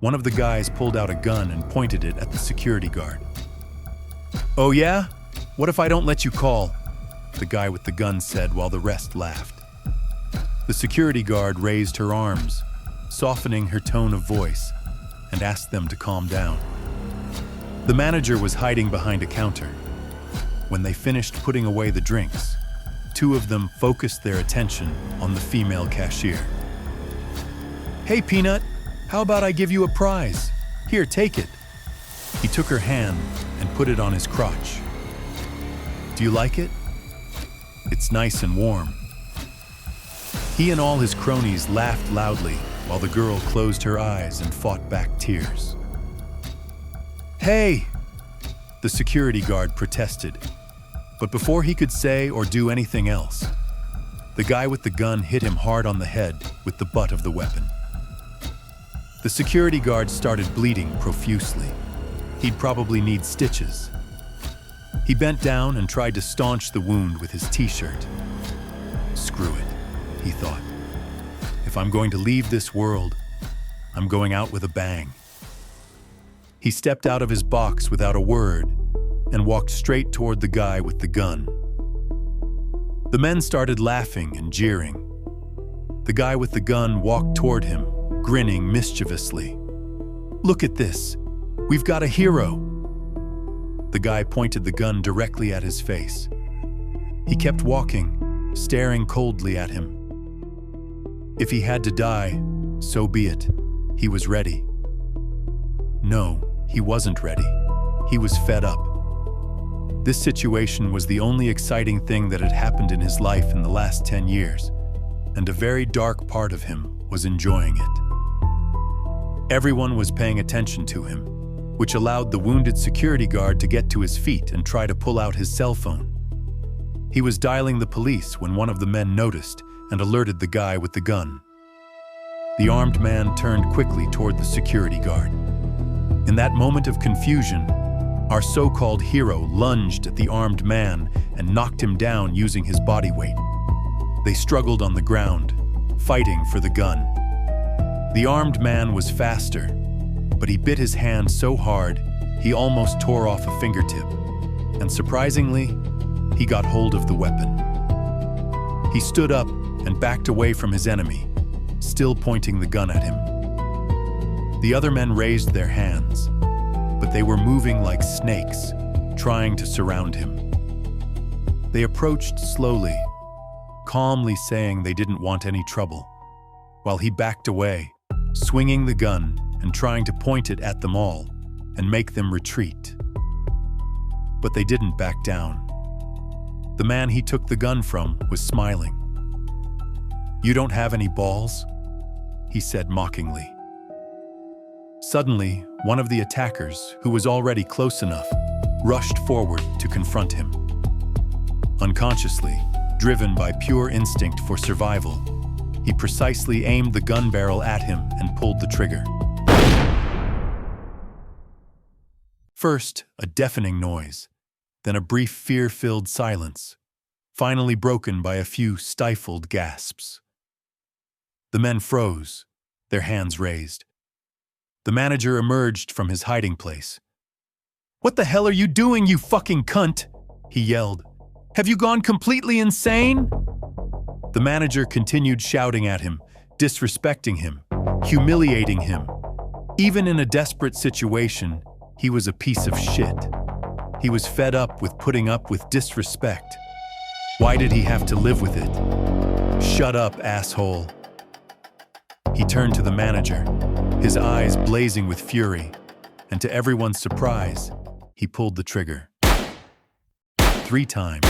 One of the guys pulled out a gun and pointed it at the security guard. "Oh yeah? What if I don't let you call?" the guy with the gun said while the rest laughed. The security guard raised her arms, softening her tone of voice, and asked them to calm down. The manager was hiding behind a counter. When they finished putting away the drinks, two of them focused their attention on the female cashier. "Hey, Peanut, how about I give you a prize? Here, take it." He took her hand and put it on his crotch. "Do you like it? It's nice and warm." He and all his cronies laughed loudly while the girl closed her eyes and fought back tears. "Hey!" the security guard protested, but before he could say or do anything else, the guy with the gun hit him hard on the head with the butt of the weapon. The security guard started bleeding profusely. He'd probably need stitches. He bent down and tried to staunch the wound with his t-shirt. "Screw it," he thought. "If I'm going to leave this world, I'm going out with a bang." He stepped out of his box without a word and walked straight toward the guy with the gun. The men started laughing and jeering. The guy with the gun walked toward him, grinning mischievously. "Look at this. We've got a hero." The guy pointed the gun directly at his face. He kept walking, staring coldly at him. If he had to die, so be it. He was ready. No, he wasn't ready. He was fed up. This situation was the only exciting thing that had happened in his life in the last 10 years, and a very dark part of him was enjoying it. Everyone was paying attention to him, which allowed the wounded security guard to get to his feet and try to pull out his cell phone. He was dialing the police when one of the men noticed and alerted the guy with the gun. The armed man turned quickly toward the security guard. In that moment of confusion, our so-called hero lunged at the armed man and knocked him down using his body weight. They struggled on the ground, fighting for the gun. The armed man was faster, but he bit his hand so hard he almost tore off a fingertip, and surprisingly, he got hold of the weapon. He stood up and backed away from his enemy, still pointing the gun at him. The other men raised their hands, but they were moving like snakes, trying to surround him. They approached slowly, calmly saying they didn't want any trouble, while he backed away, swinging the gun and trying to point it at them all and make them retreat. But they didn't back down. The man he took the gun from was smiling. "You don't have any balls?" he said mockingly. Suddenly, one of the attackers, who was already close enough, rushed forward to confront him. Unconsciously, driven by pure instinct for survival, he precisely aimed the gun barrel at him and pulled the trigger. First, a deafening noise, then a brief fear-filled silence, finally broken by a few stifled gasps. The men froze, their hands raised. The manager emerged from his hiding place. "What the hell are you doing, you fucking cunt?" he yelled. "Have you gone completely insane?" The manager continued shouting at him, disrespecting him, humiliating him. Even in a desperate situation, he was a piece of shit. He was fed up with putting up with disrespect. Why did he have to live with it? "Shut up, asshole." He turned to the manager, his eyes blazing with fury, and to everyone's surprise, he pulled the trigger. 3 times.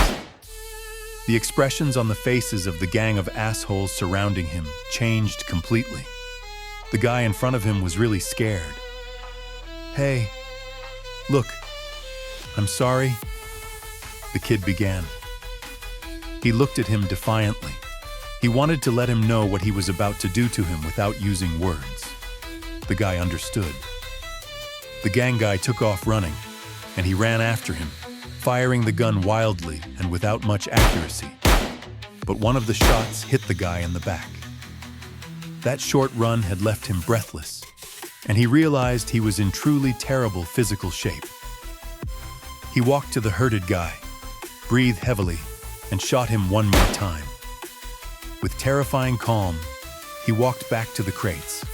The expressions on the faces of the gang of assholes surrounding him changed completely. The guy in front of him was really scared. "Hey, look, I'm sorry," the kid began. He looked at him defiantly. He wanted to let him know what he was about to do to him without using words. The guy understood. The gang guy took off running, and he ran after him, firing the gun wildly and without much accuracy. But one of the shots hit the guy in the back. That short run had left him breathless. and he realized he was in truly terrible physical shape. He walked to the hurted guy, breathed heavily, and shot him one more time. With terrifying calm, he walked back to the crates,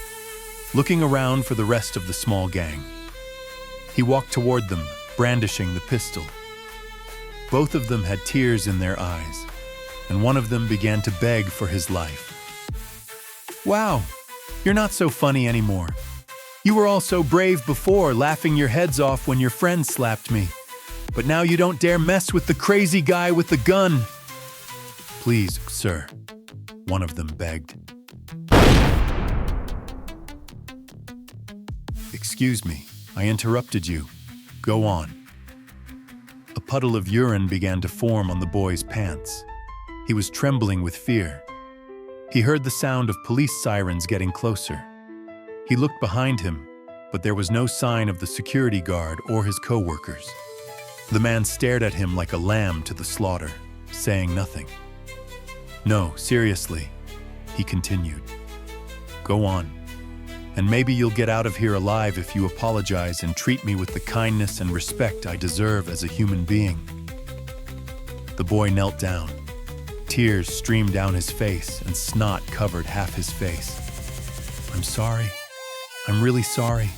looking around for the rest of the small gang. He walked toward them, brandishing the pistol. Both of them had tears in their eyes, and one of them began to beg for his life. "Wow, you're not so funny anymore. You were all so brave before, laughing your heads off when your friend slapped me. But now you don't dare mess with the crazy guy with the gun." "Please, sir," one of them begged. "Excuse me, I interrupted you. Go on." A puddle of urine began to form on the boy's pants. He was trembling with fear. He heard the sound of police sirens getting closer. He looked behind him, but there was no sign of the security guard or his co-workers. The man stared at him like a lamb to the slaughter, saying nothing. "No, seriously," he continued. "Go on. And maybe you'll get out of here alive if you apologize and treat me with the kindness and respect I deserve as a human being." The boy knelt down. Tears streamed down his face and snot covered half his face. "I'm sorry. I'm really sorry.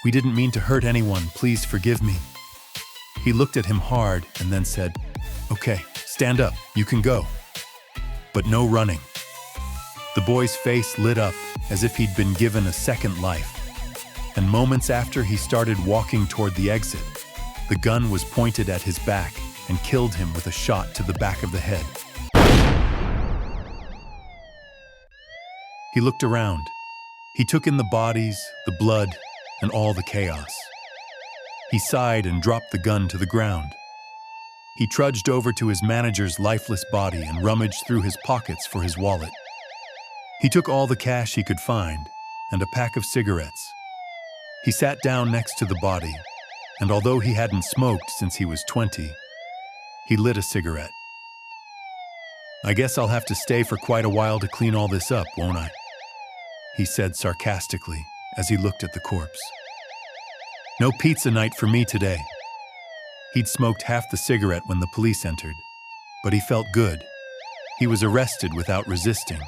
We didn't mean to hurt anyone. Please forgive me." He looked at him hard and then said, "Okay, stand up. You can go. But no running." The boy's face lit up as if he'd been given a second life, and moments after he started walking toward the exit, the gun was pointed at his back and killed him with a shot to the back of the head. He looked around. He took in the bodies, the blood, and all the chaos. He sighed and dropped the gun to the ground. He trudged over to his manager's lifeless body and rummaged through his pockets for his wallet. He took all the cash he could find and a pack of cigarettes. He sat down next to the body, and although he hadn't smoked since he was 20, he lit a cigarette. "I guess I'll have to stay for quite a while to clean all this up, won't I?" he said sarcastically as he looked at the corpse. "No pizza night for me today." He'd smoked half the cigarette when the police entered, but he felt good. He was arrested without resisting,